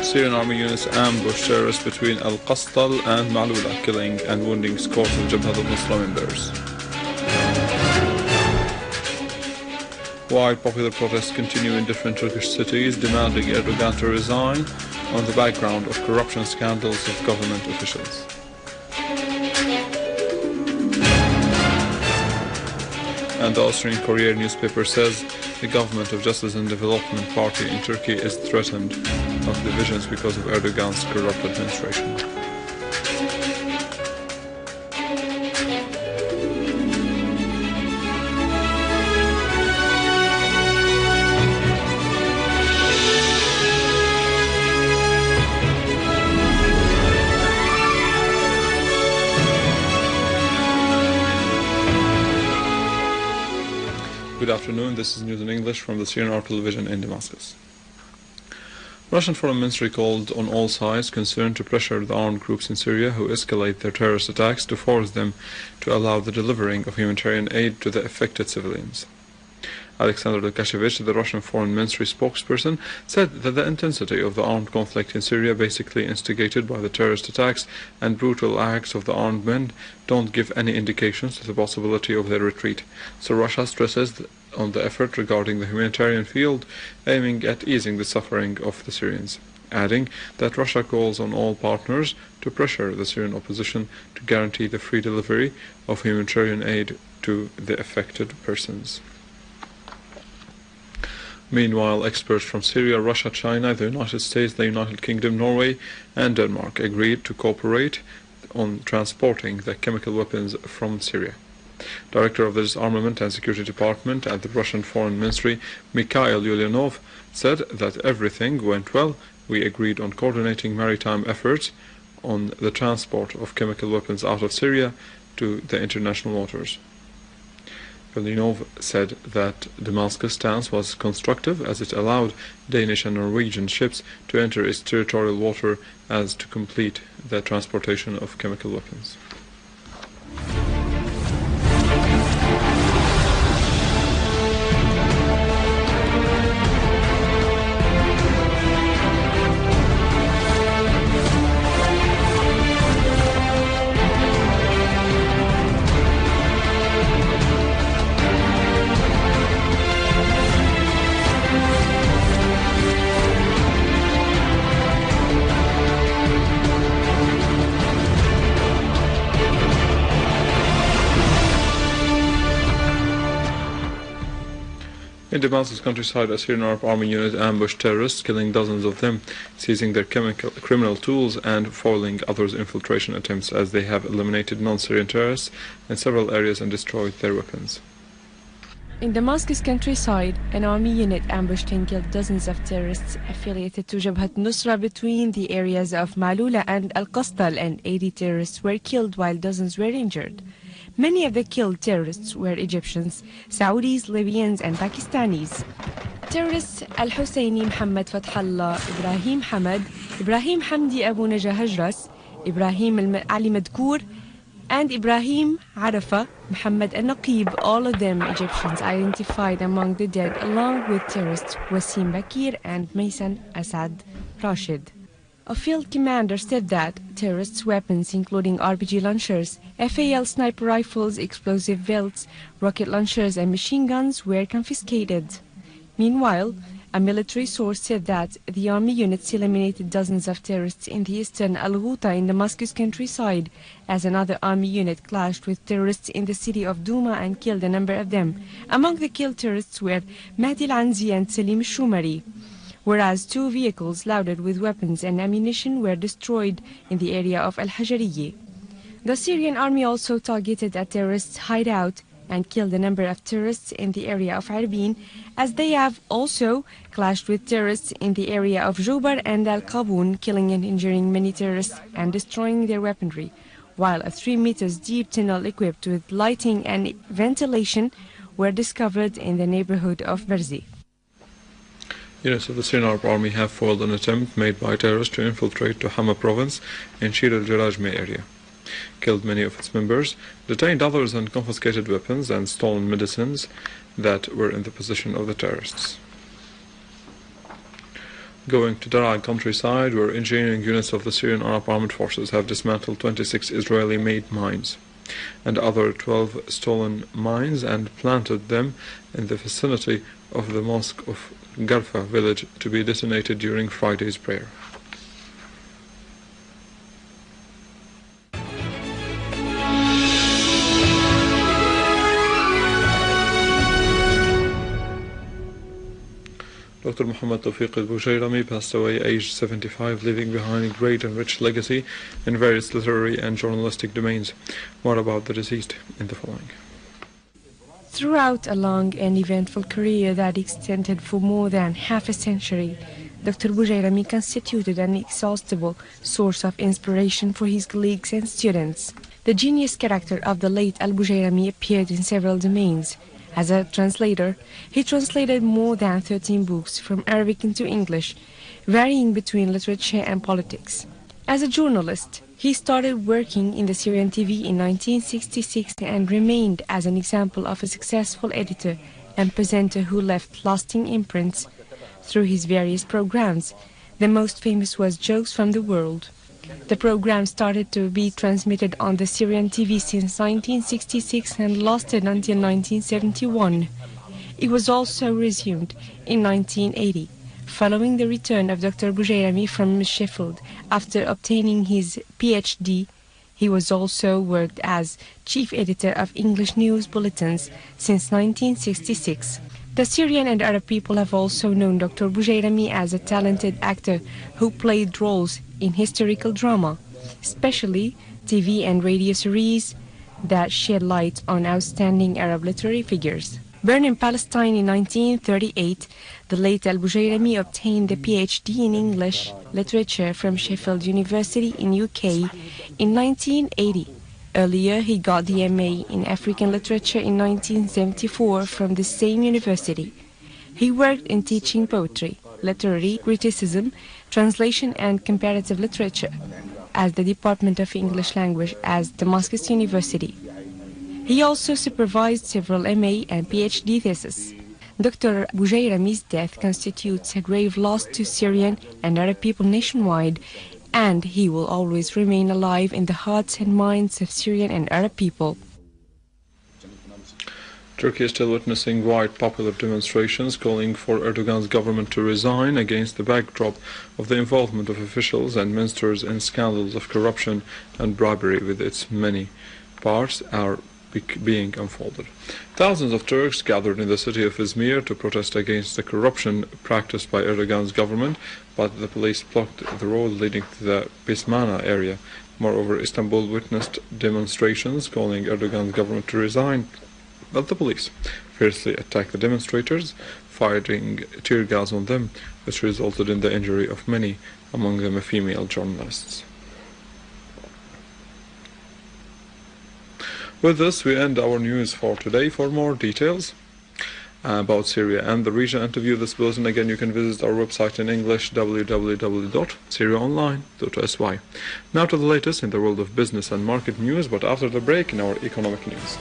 Syrian army units ambushed terrorists between Al-Qastal and Malula, killing and wounding scores of Jabhat al Nusr members. Wide popular protests continue in different Turkish cities, demanding Erdogan to resign on the background of corruption scandals of government officials. And the Austrian Courier newspaper says the government of Justice and Development Party in Turkey is threatened of divisions because of Erdogan's corrupt administration. Good afternoon, this is news in English from the Syrian television in Damascus. Russian Foreign Ministry called on all sides concerned to pressure the armed groups in Syria who escalate their terrorist attacks to force them to allow the delivering of humanitarian aid to the affected civilians. Alexander Lukashevich, the Russian Foreign Ministry spokesperson, said that the intensity of the armed conflict in Syria, basically instigated by the terrorist attacks and brutal acts of the armed men, don't give any indications to the possibility of their retreat. So Russia stresses on the effort regarding the humanitarian field, aiming at easing the suffering of the Syrians, adding that Russia calls on all partners to pressure the Syrian opposition to guarantee the free delivery of humanitarian aid to the affected persons. Meanwhile, experts from Syria, Russia, China, the United States, the United Kingdom, Norway and Denmark agreed to cooperate on transporting the chemical weapons from Syria. Director of the Disarmament and Security Department at the Russian Foreign Ministry, Mikhail Ulyanov, said that everything went well. We agreed on coordinating maritime efforts on the transport of chemical weapons out of Syria to the international waters. Ulyanov said that Damascus' stance was constructive as it allowed Danish and Norwegian ships to enter its territorial water as to complete the transportation of chemical weapons. In Damascus Countryside, a Syrian army unit ambushed terrorists, killing dozens of them, seizing their criminal tools and foiling others' infiltration attempts, as they have eliminated non-Syrian terrorists in several areas and destroyed their weapons. In Damascus Countryside, an army unit ambushed and killed dozens of terrorists affiliated to Jabhat al Nusr between the areas of Malula and Al-Qastal, and 80 terrorists were killed while dozens were injured. Many of the killed terrorists were Egyptians, Saudis, Libyans and Pakistanis. Terrorists Al-Husseini Muhammad Fathallah, Ibrahim Hamad, Ibrahim Hamdi Abu Najah Hajras, Ibrahim Ali Madkour and Ibrahim Arafa Muhammad al-Naqib, all of them Egyptians, identified among the dead, along with terrorists Wasim Bakir and Maysan Asad Rashid. A field commander said that terrorists' weapons, including RPG launchers, FAL sniper rifles, explosive belts, rocket launchers and machine guns, were confiscated. Meanwhile, a military source said that the army units eliminated dozens of terrorists in the eastern Al-Ghouta in Damascus Countryside, as another army unit clashed with terrorists in the city of Douma and killed a number of them. Among the killed terrorists were Mahdi al-Anzi and Salim al-Shumari, whereas 2 vehicles loaded with weapons and ammunition were destroyed in the area of Al-Hajariye. The Syrian army also targeted a terrorist hideout and killed a number of terrorists in the area of Arbin, as they have also clashed with terrorists in the area of Joubar and Al-Qaboun, killing and injuring many terrorists and destroying their weaponry, while a 3 meters deep tunnel equipped with lighting and ventilation were discovered in the neighborhood of Berzi. Units of the Syrian army have foiled an attempt made by terrorists to infiltrate to Hama province in Shir al-Jarajme area, killed many of its members, detained others and confiscated weapons and stolen medicines that were in the possession of the terrorists. going to Damascus Countryside, where engineering units of the Syrian Armed Forces have dismantled 26 Israeli-made mines and other 12 stolen mines and planted them in the vicinity of the mosque of Garfa village to be detonated during Friday's prayer. Dr. Muhammad Tawfiq al-Bujayrami passed away aged 75, leaving behind a great and rich legacy in various literary and journalistic domains. More about the deceased in the following. Throughout a long and eventful career that extended for more than half a century, Dr. Bujayrami constituted an inexhaustible source of inspiration for his colleagues and students. The genius character of the late al-Bujayrami appeared in several domains. As a translator, he translated more than 13 books from Arabic into English, varying between literature and politics. As a journalist, he started working in the Syrian TV in 1966 and remained as an example of a successful editor and presenter who left lasting imprints through his various programs. The most famous was Jokes from the World. The program started to be transmitted on the Syrian TV since 1966 and lasted until 1971. It was also resumed in 1980, following the return of Dr. Bujayrami from Sheffield after obtaining his PhD. He was also worked as chief editor of English news bulletins since 1966. The Syrian and Arab people have also known Dr. Bujayrami as a talented actor who played roles in historical drama, especially TV and radio series that shed light on outstanding Arab literary figures. Born in Palestine in 1938, the late al-Bujayrami obtained a PhD in English literature from Sheffield University in UK in 1980. Earlier, he got the MA in African Literature in 1974 from the same university. He worked in teaching poetry, literary criticism, translation and comparative literature at the Department of English Language at Damascus University. He also supervised several MA and PhD theses. Dr. Bujayrami's death constitutes a grave loss to Syrian and Arab people nationwide, and he will always remain alive in the hearts and minds of Syrian and Arab people. Turkey is still witnessing wide popular demonstrations calling for Erdogan's government to resign against the backdrop of the involvement of officials and ministers in scandals of corruption and bribery, with its many parts are being unfolded. Thousands of Turks gathered in the city of Izmir to protest against the corruption practiced by Erdogan's government, but the police blocked the road leading to the Bismana area. Moreover, Istanbul witnessed demonstrations calling Erdogan's government to resign, but the police fiercely attacked the demonstrators, firing tear gas on them, which resulted in the injury of many, among them a female journalist. With this, we end our news for today. For more details about Syria and the region, and to view this bulletin again, you can visit our website in English, www.syriaonline.sy. Now to the latest in the world of business and market news, but after the break in our economic news.